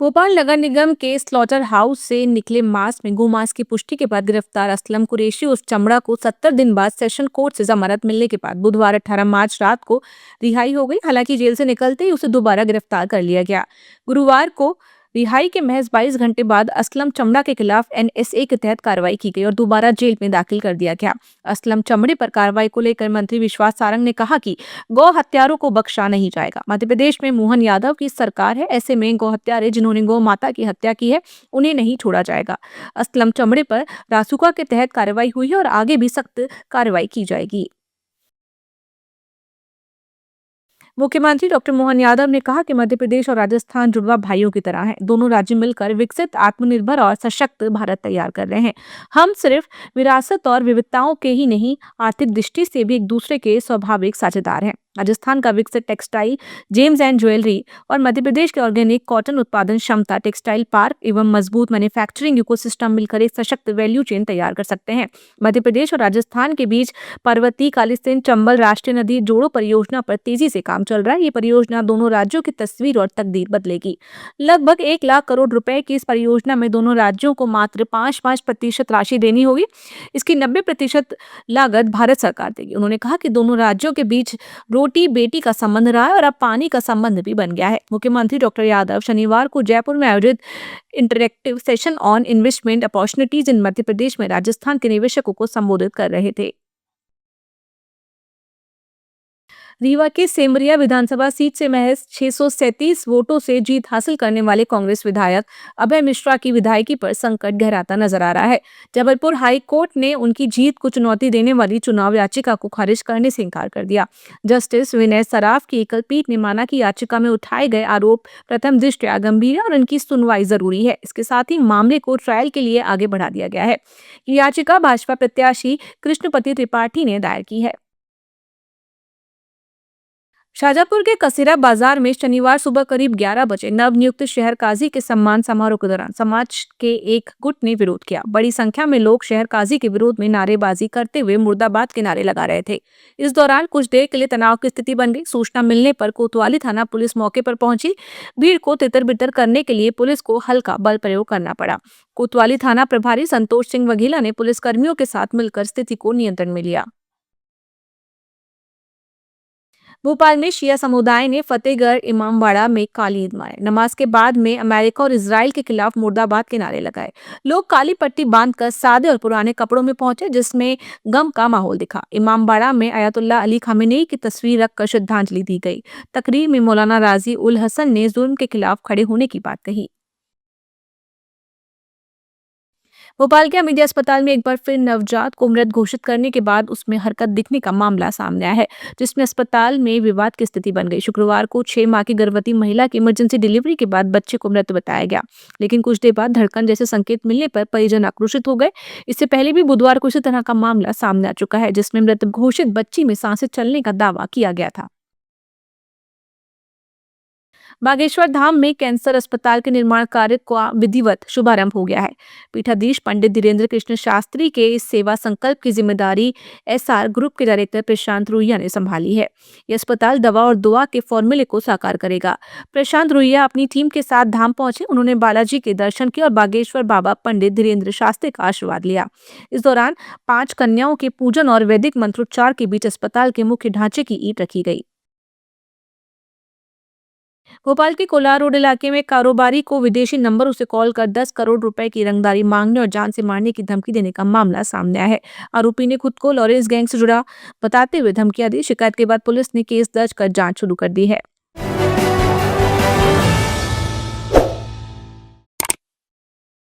भोपाल नगर निगम के slaughter house से निकले मांस में गोमांस की पुष्टि के बाद गिरफ्तार असलम कुरैशी उस चमड़ा को 70 दिन बाद सेशन कोर्ट से जमानत मिलने के बाद बुधवार 18 मार्च रात को रिहाई हो गई। हालांकि जेल से निकलते ही उसे दोबारा गिरफ्तार कर लिया गया। गुरुवार को रिहाई के महज 22 घंटे बाद असलम चमड़ा के खिलाफ एनएसए के तहत कार्रवाई की गई और दोबारा जेल में दाखिल कर दिया गया। असलम चमड़े पर कार्रवाई को लेकर मंत्री विश्वास सारंग ने कहा कि गौ हत्यारों को बख्शा नहीं जाएगा। मध्य प्रदेश में मोहन यादव की सरकार है, ऐसे में गौ हत्यारे जिन्होंने गौ माता की हत्या की है उन्हें नहीं छोड़ा जाएगा। असलम चमड़े पर रासुका के तहत कार्रवाई हुई है और आगे भी सख्त कार्रवाई की जाएगी। मुख्यमंत्री डॉक्टर मोहन यादव ने कहा कि मध्य प्रदेश और राजस्थान जुड़वा भाइयों की तरह हैं। दोनों राज्य मिलकर विकसित, आत्मनिर्भर और सशक्त भारत तैयार कर रहे हैं। हम सिर्फ विरासत और विविधताओं के ही नहीं, आर्थिक दृष्टि से भी एक दूसरे के स्वाभाविक साझेदार हैं। राजस्थान का विकसित टेक्सटाइल, जेम्स एंड ज्वेलरी और मध्य प्रदेश के ऑर्गेनिक कॉटन उत्पादन क्षमता, टेक्सटाइल पार्क एवं मजबूत मैन्युफैक्चरिंग इकोसिस्टम मिलकर एक सशक्त वैल्यू चेन तैयार कर सकते हैं। मध्य प्रदेश और राजस्थान के बीच पर्वतीय कालीसिंध चंबल राष्ट्रीय नदी जोड़ो परियोजना पर तेजी से काम चल रहा है। ये परियोजना दोनों राज्यों की तस्वीर और तकदीर बदलेगी। लगभग 1 लाख करोड़ रुपए की इस परियोजना में दोनों राज्यों को मात्र 5% राशि देनी होगी। इसकी 90% लागत भारत सरकार देगी। उन्होंने कहा कि दोनों राज्यों के बीच रोटी बेटी का संबंध रहा है और अब पानी का संबंध भी बन गया है। मुख्यमंत्री डॉक्टर यादव शनिवार को जयपुर में आयोजित interactive session on investment opportunities in Madhya Pradesh में राजस्थान के निवेशकों को संबोधित कर रहे थे। रीवा के सेमरिया विधानसभा सीट से महज 637 वोटों से जीत हासिल करने वाले कांग्रेस विधायक अभय मिश्रा की विधायकी पर संकट गहराता नजर आ रहा है। जबलपुर हाई कोर्ट ने उनकी जीत को चुनौती देने वाली चुनाव याचिका को खारिज करने से इनकार कर दिया। जस्टिस विनय सराफ की एकल पीठ ने माना कि याचिका में उठाए गए आरोप प्रथम दृष्टया गंभीर है और इनकी सुनवाई जरूरी है। इसके साथ ही मामले को ट्रायल के लिए आगे बढ़ा दिया गया है। ये याचिका भाजपा प्रत्याशी कृष्णपति त्रिपाठी ने दायर की है। शाजापुर के कसेरा बाजार में शनिवार सुबह करीब 11 बजे नवनियुक्त शहर काजी के सम्मान समारोह के दौरान समाज के एक गुट ने विरोध किया। बड़ी संख्या में लोग शहर काजी के विरोध में नारेबाजी करते हुए मुर्दाबाद के नारे लगा रहे थे। इस दौरान कुछ देर के लिए तनाव की स्थिति बन गई। सूचना मिलने पर कोतवाली थाना पुलिस मौके पर पहुंची। भीड़ को तितर बितर करने के लिए पुलिस को हल्का बल प्रयोग करना पड़ा। कोतवाली थाना प्रभारी संतोष सिंह वघेला ने पुलिसकर्मियों के साथ मिलकर स्थिति को नियंत्रण में लिया। भोपाल में शिया समुदाय ने फतेहगढ़ इमामबाड़ा में काली ईद मनाई। नमाज के बाद में अमेरिका और इसराइल के खिलाफ मुर्दाबाद के नारे लगाए। लोग काली पट्टी बांधकर सादे और पुराने कपड़ों में पहुंचे, जिसमें गम का माहौल दिखा। इमामबाड़ा में अयतुल्ला अली खामेनेई की तस्वीर रखकर श्रद्धांजलि दी गई। तकरीर में मौलाना राजी उल हसन ने जुल्म के खिलाफ खड़े होने की बात कही। भोपाल के हमीदिया अस्पताल में एक बार फिर नवजात को मृत घोषित करने के बाद उसमें हरकत दिखने का मामला सामने आया है, जिसमें अस्पताल में विवाद की स्थिति बन गई। शुक्रवार को 6 माह की गर्भवती महिला की इमरजेंसी डिलीवरी के बाद बच्चे को मृत बताया गया, लेकिन कुछ देर बाद धड़कन जैसे संकेत मिलने पर परिजन आक्रोशित हो गए। इससे पहले भी बुधवार को इसी तरह का मामला सामने आ चुका है, जिसमें मृत घोषित बच्ची में सांसें चलने का दावा किया गया था। बागेश्वर धाम में कैंसर अस्पताल के निर्माण कार्य का विधिवत शुभारंभ हो गया है। पीठाधीश पंडित धीरेन्द्र कृष्ण शास्त्री के इस सेवा संकल्प की जिम्मेदारी एसआर ग्रुप के डायरेक्टर प्रशांत रुइया ने संभाली है। यह अस्पताल दवा और दुआ के फॉर्मूले को साकार करेगा। प्रशांत रुइया अपनी टीम के साथ धाम पहुंचे। उन्होंने बालाजी के दर्शन किए और बागेश्वर बाबा पंडित धीरेन्द्र शास्त्री का आशीर्वाद लिया। इस दौरान 5 कन्याओं के पूजन और वैदिक मंत्रोच्चार के बीच अस्पताल के मुख्य ढांचे की ईंट रखी गई। भोपाल के कोलार रोड इलाके में कारोबारी को विदेशी नंबरों से कॉल कर 10 करोड़ रुपए की रंगदारी मांगने और जान से मारने की धमकी देने का मामला सामने आया है। आरोपी ने खुद को लॉरेंस गैंग से जुड़ा बताते हुए धमकियां दी। शिकायत के बाद पुलिस ने केस दर्ज कर जांच शुरू कर दी है।